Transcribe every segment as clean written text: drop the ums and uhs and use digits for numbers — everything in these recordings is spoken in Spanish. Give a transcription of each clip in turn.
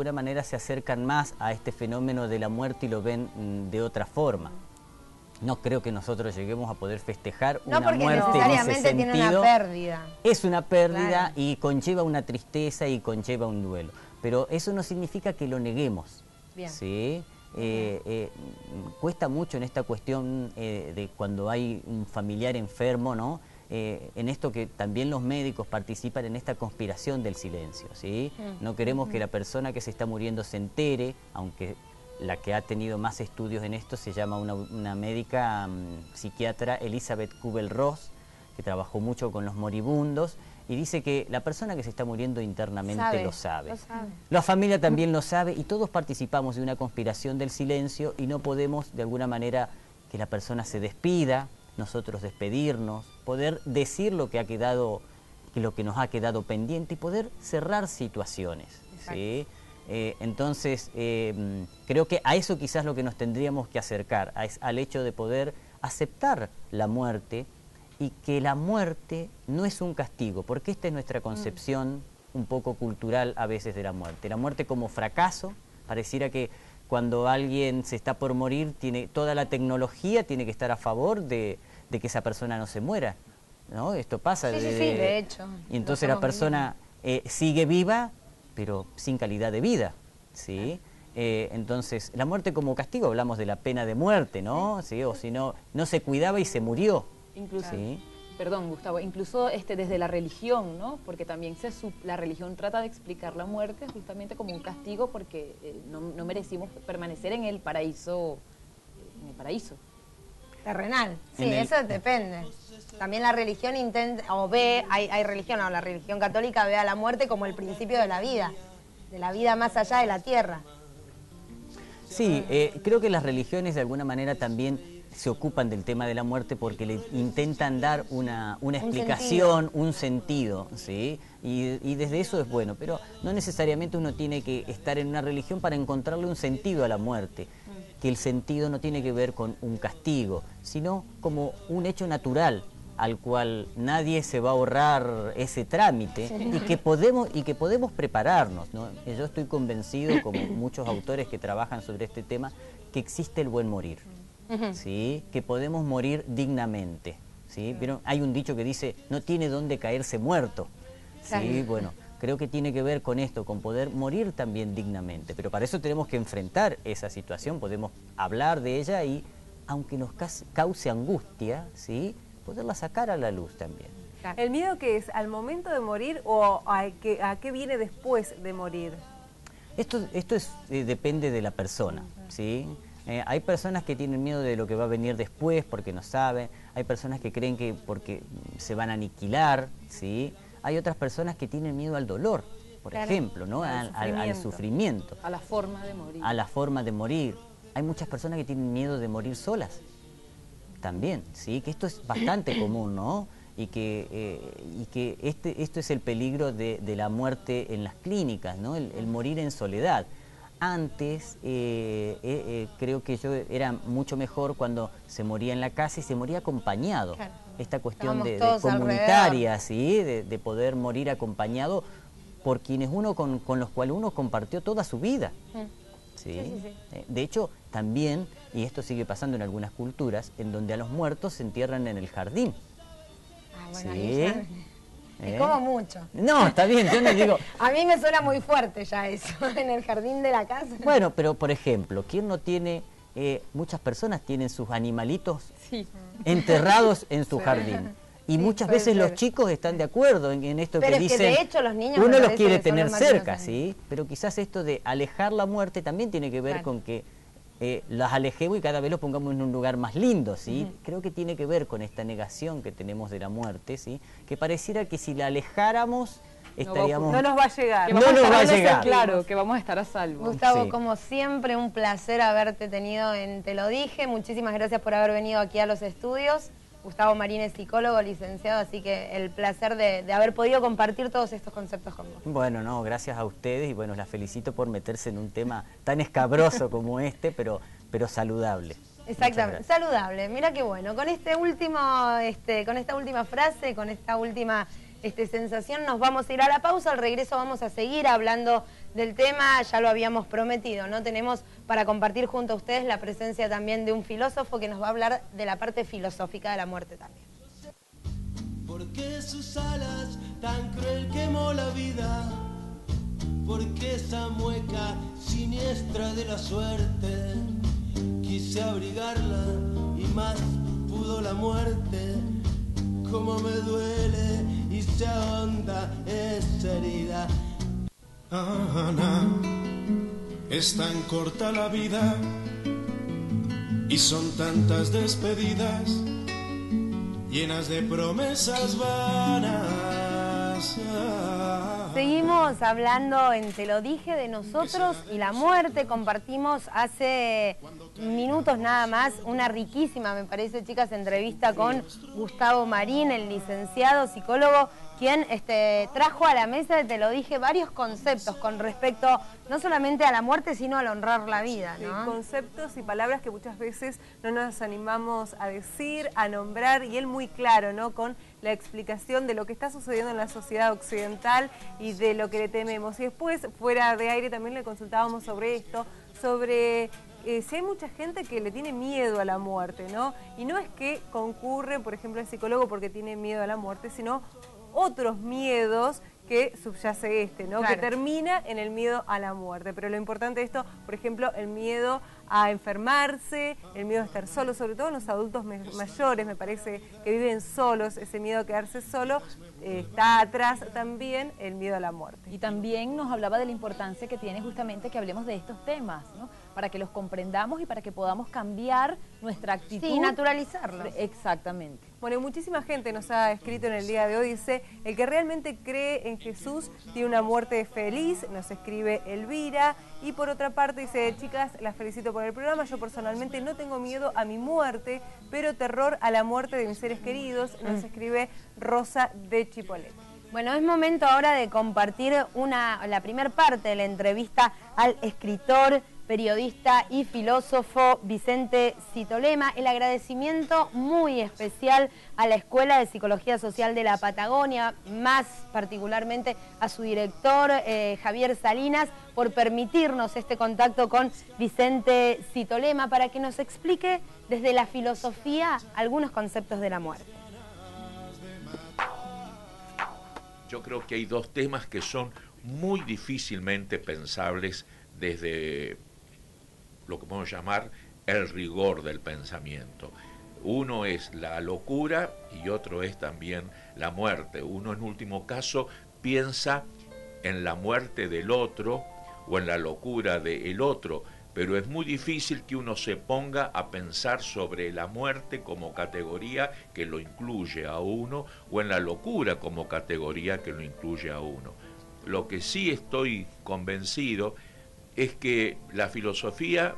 alguna manera se acercan más a este fenómeno de la muerte y lo ven de otra forma. No creo que nosotros lleguemos a poder festejar una muerte en ese sentido. No, porque necesariamente tiene una pérdida. Es una pérdida, claro, y conlleva una tristeza y conlleva un duelo. Pero eso no significa que lo neguemos. Bien. ¿Sí? Cuesta mucho en esta cuestión de cuando hay un familiar enfermo, ¿no? En esto que también los médicos participan en esta conspiración del silencio, ¿sí? No queremos que la persona que se está muriendo se entere, aunque la que ha tenido más estudios en esto se llama una médica psiquiatra, Elizabeth Kubler-Ross, que trabajó mucho con los moribundos, y dice que la persona que se está muriendo internamente lo sabe. La familia también lo sabe, y todos participamos de una conspiración del silencio, y no podemos de alguna manera que la persona se despida, nosotros despedirnos, poder decir lo que ha quedado, lo que nos ha quedado pendiente, y poder cerrar situaciones, ¿sí? Entonces, creo que a eso quizás lo que nos tendríamos que acercar, al hecho de poder aceptar la muerte, y que la muerte no es un castigo, porque esta es nuestra concepción un poco cultural a veces de la muerte. La muerte como fracaso, pareciera que cuando alguien se está por morir, toda la tecnología tiene que estar a favor de que esa persona no se muera, ¿no? Esto pasa. Sí, de hecho. Y entonces la persona sigue viva, pero sin calidad de vida, ¿sí? Entonces, la muerte como castigo, hablamos de la pena de muerte, ¿no? ¿Sí? O si no se cuidaba y se murió. Incluso, ¿sí? Perdón, Gustavo, incluso desde la religión, ¿no? Porque también la religión trata de explicar la muerte justamente como un castigo porque no merecimos permanecer en el paraíso, terrenal. Sí, eso depende. También la religión intenta, hay religión, la religión católica ve a la muerte como el principio de la vida más allá de la tierra. Sí, creo que las religiones de alguna manera también se ocupan del tema de la muerte porque le intentan dar una explicación, un sentido, ¿sí? Y desde eso es bueno, pero no necesariamente uno tiene que estar en una religión para encontrarle un sentido a la muerte, que el sentido no tiene que ver con un castigo, sino como un hecho natural al cual nadie se va a ahorrar ese trámite, sí, y que podemos prepararnos, ¿no? Yo estoy convencido, como muchos autores que trabajan sobre este tema, que existe el buen morir. ¿Sí? Que podemos morir dignamente, ¿sí? Pero hay un dicho que dice, no tiene dónde caerse muerto, ¿sí? Bueno, creo que tiene que ver con esto, con poder morir también dignamente, pero para eso tenemos que enfrentar esa situación, podemos hablar de ella y, aunque nos cause angustia, ¿sí? Poderla sacar a la luz también. ¿El miedo qué es? ¿Al momento de morir o a qué viene después de morir? Esto depende de la persona, ¿sí? Hay personas que tienen miedo de lo que va a venir después porque no saben, hay personas que creen que porque se van a aniquilar, ¿sí? Hay otras personas que tienen miedo al dolor, por ejemplo, ¿no? Al sufrimiento. A la forma de morir. A la forma de morir. Hay muchas personas que tienen miedo de morir solas, también, ¿sí? Que esto es bastante común, ¿no? Y que esto es el peligro de la muerte en las clínicas, ¿no? El morir en soledad. Antes, creo que era mucho mejor cuando se moría en la casa y se moría acompañado. Claro. Esta cuestión de comunitaria, ¿sí? De poder morir acompañado por quienes con los cuales uno compartió toda su vida. ¿Sí? Sí. De hecho, también, y esto sigue pasando en algunas culturas, en donde a los muertos se entierran en el jardín. Bueno, ¿sí? Es como mucho. No, está bien, yo no digo... A mí me suena muy fuerte ya eso, en el jardín de la casa. Bueno, pero por ejemplo, ¿quién no tiene... muchas personas tienen sus animalitos enterrados en su jardín. Y muchas veces los chicos están de acuerdo en esto que dicen... Pero de hecho los niños... Uno los quiere tener cerca, ¿sí? Pero quizás esto de alejar la muerte también tiene que ver con que las alejemos y cada vez los pongamos en un lugar más lindo, ¿sí? Creo que tiene que ver con esta negación que tenemos de la muerte, ¿sí? Que pareciera que si la alejáramos estaríamos... No nos va a llegar. No nos va a llegar. Claro, que vamos a estar a salvo. Gustavo, como siempre, un placer haberte tenido en Te lo dije. Muchísimas gracias por haber venido aquí a los estudios. Gustavo Marín es psicólogo, licenciado, así que el placer de haber podido compartir todos estos conceptos con vos. Bueno, no, gracias a ustedes y bueno, las felicito por meterse en un tema tan escabroso como este, pero saludable. Exactamente, saludable. Mira qué bueno. Con esta última frase, con esta última sensación, nos vamos a ir a la pausa. Al regreso vamos a seguir hablando del tema, ya lo habíamos prometido, ¿no? Tenemos para compartir junto a ustedes la presencia también de un filósofo que nos va a hablar de la parte filosófica de la muerte también. Porque sus alas tan cruel quemó la vida, porque esa mueca siniestra de la suerte, quise abrigarla y más pudo la muerte. Como me duele y se ahonda esa herida. Ana, es tan corta la vida y son tantas despedidas llenas de promesas vanas. Seguimos hablando en Te lo dije de nosotros y la muerte. Compartimos hace minutos nada más una riquísima, me parece, chicas, entrevista con Gustavo Marín, el licenciado psicólogo, quien trajo a la mesa de Te lo dije varios conceptos con respecto no solamente a la muerte, sino al honrar la vida, ¿no? Sí, conceptos y palabras que muchas veces no nos animamos a decir, a nombrar, y él muy claro, ¿no? Con la explicación de lo que está sucediendo en la sociedad occidental y de lo que le tememos. Y después, fuera de aire, también le consultábamos sobre esto, sobre si hay mucha gente que le tiene miedo a la muerte, ¿no? Y no es que concurre, por ejemplo, el psicólogo porque tiene miedo a la muerte, sino otros miedos que subyace ¿no? Claro. Que termina en el miedo a la muerte. Pero lo importante de esto, por ejemplo, el miedo a enfermarse, el miedo a estar solo, sobre todo en los adultos mayores, me parece, que viven solos, ese miedo a quedarse solo, está atrás también el miedo a la muerte. Y también nos hablaba de la importancia que tiene justamente que hablemos de estos temas, ¿no? Para que los comprendamos y para que podamos cambiar nuestra actitud. Sí, naturalizarlos. Exactamente. Bueno, y muchísima gente nos ha escrito en el día de hoy, dice, el que realmente cree en Jesús tiene una muerte feliz, nos escribe Elvira, y por otra parte dice, chicas, las felicito por el programa, yo personalmente no tengo miedo a mi muerte, pero terror a la muerte de mis seres queridos, nos escribe Rosa de Chipolete. Bueno, es momento ahora de compartir la primera parte de la entrevista al escritor, periodista y filósofo Vicente Citolema. El agradecimiento muy especial a la Escuela de Psicología Social de la Patagonia, más particularmente a su director Javier Salinas, por permitirnos este contacto con Vicente Citolema para que nos explique desde la filosofía algunos conceptos de la muerte. Yo creo que hay dos temas que son muy difícilmente pensables desde lo que podemos llamar el rigor del pensamiento. Uno es la locura y otro es también la muerte. Uno en último caso piensa en la muerte del otro o en la locura del otro, pero es muy difícil que uno se ponga a pensar sobre la muerte como categoría que lo incluye a uno o en la locura como categoría que lo incluye a uno. Lo que sí estoy convencido es que la filosofía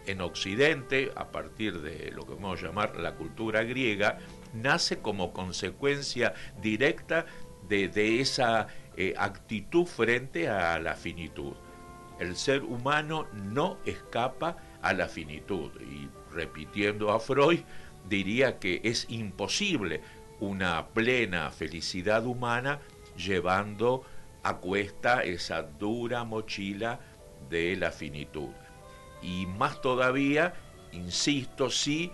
en Occidente, a partir de lo que vamos a llamar la cultura griega, nace como consecuencia directa de esa actitud frente a la finitud. El ser humano no escapa a la finitud y, repitiendo a Freud, diría que es imposible una plena felicidad humana llevando a cuesta esa dura mochila de la finitud. Y más todavía, insisto, si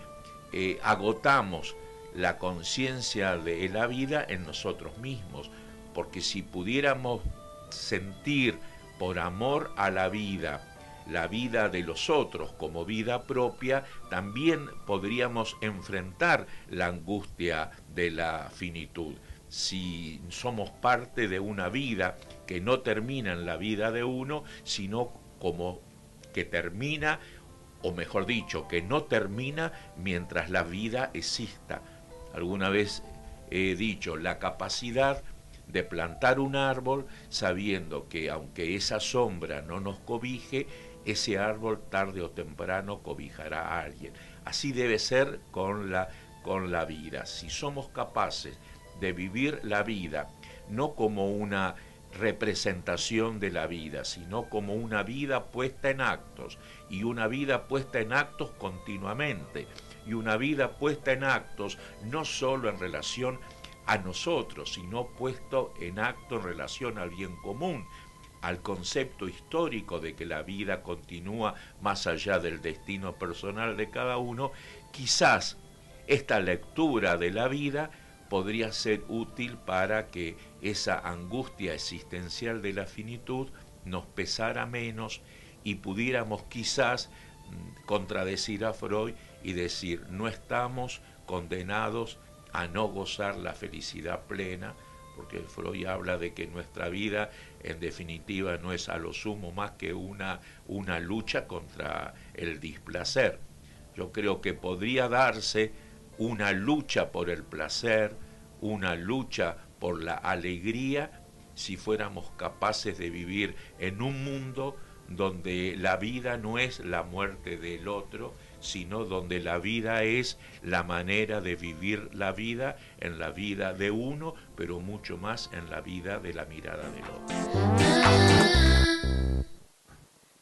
agotamos la conciencia de la vida en nosotros mismos, porque si pudiéramos sentir por amor a la vida de los otros como vida propia, también podríamos enfrentar la angustia de la finitud. Si somos parte de una vida que no termina en la vida de uno, sino como que termina, o mejor dicho, que no termina mientras la vida exista. Alguna vez he dicho, la capacidad de plantar un árbol sabiendo que aunque esa sombra no nos cobije, ese árbol tarde o temprano cobijará a alguien. Así debe ser con la vida. Si somos capaces de vivir la vida no como una representación de la vida, sino como una vida puesta en actos, y una vida puesta en actos continuamente, y una vida puesta en actos no solo en relación a nosotros, sino puesto en acto en relación al bien común. al concepto histórico de que la vida continúa más allá del destino personal de cada uno, quizás esta lectura de la vida podría ser útil para que esa angustia existencial de la finitud nos pesara menos y pudiéramos quizás contradecir a Freud y decir, no estamos condenados a no gozar la felicidad plena, porque Freud habla de que nuestra vida en definitiva no es a lo sumo más que una lucha contra el displacer. Yo creo que podría darse una lucha por el placer, una lucha por la alegría, si fuéramos capaces de vivir en un mundo donde la vida no es la muerte del otro, sino donde la vida es la manera de vivir la vida, en la vida de uno, pero mucho más en la vida de la mirada del otro.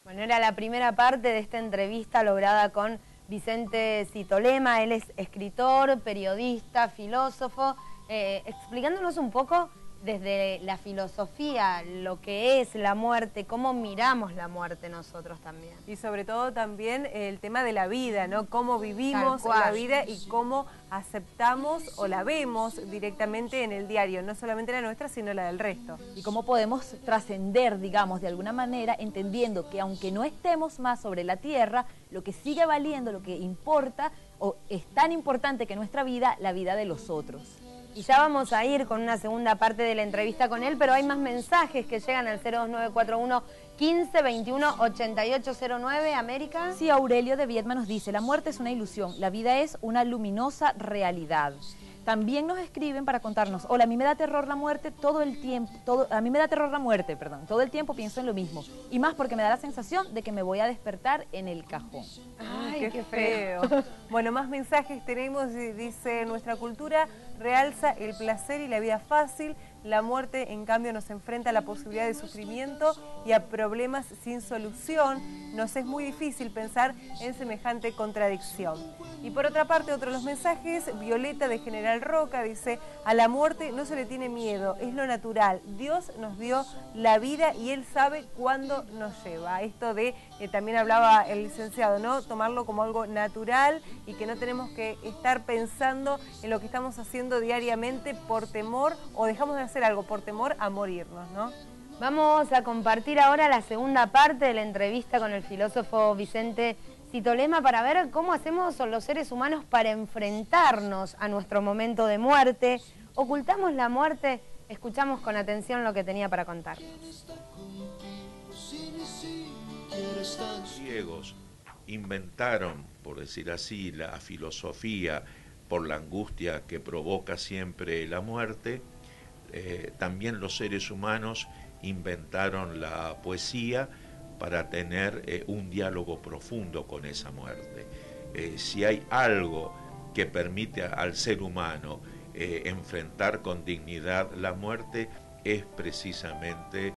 Bueno, era la primera parte de esta entrevista lograda con Vicente Citolema. Él es escritor, periodista, filósofo, explicándonos un poco desde la filosofía, lo que es la muerte, cómo miramos la muerte nosotros también. Y sobre todo también el tema de la vida, ¿no? Cómo vivimos la vida y cómo aceptamos o la vemos directamente en el diario, no solamente la nuestra, sino la del resto. Y cómo podemos trascender, digamos, de alguna manera, entendiendo que aunque no estemos más sobre la tierra, lo que sigue valiendo, lo que importa, o es tan importante que nuestra vida, la vida de los otros. Y ya vamos a ir con una segunda parte de la entrevista con él, pero hay más mensajes que llegan al 02941 15 21 8809, América. Sí, Aurelio de Viedma nos dice, la muerte es una ilusión, la vida es una luminosa realidad. También nos escriben para contarnos, hola, a mí me da terror la muerte todo el tiempo, todo el tiempo pienso en lo mismo, y más porque me da la sensación de que me voy a despertar en el cajón. Ay, qué feo. Bueno, más mensajes tenemos, dice, nuestra cultura realza el placer y la vida fácil, la muerte en cambio nos enfrenta a la posibilidad de sufrimiento y a problemas sin solución, nos es muy difícil pensar en semejante contradicción. Y por otra parte, otro de los mensajes, Violeta de General Roca dice, a la muerte no se le tiene miedo, es lo natural, Dios nos dio la vida y Él sabe cuándo nos lleva. Esto de, también hablaba el licenciado, ¿no? Tomarlo como algo natural y que no tenemos que estar pensando en lo que estamos haciendo diariamente por temor, o dejamos de hacer algo por temor a morirnos, ¿no? Vamos a compartir ahora la segunda parte de la entrevista con el filósofo Vicente Citolema para ver cómo hacemos los seres humanos para enfrentarnos a nuestro momento de muerte. ¿Ocultamos la muerte? Escuchamos con atención lo que tenía para contarnos. Los griegos inventaron, por decir así, la filosofía por la angustia que provoca siempre la muerte. También los seres humanos inventaron la poesía para tener un diálogo profundo con esa muerte. Si hay algo que permite al ser humano enfrentar con dignidad la muerte, es precisamente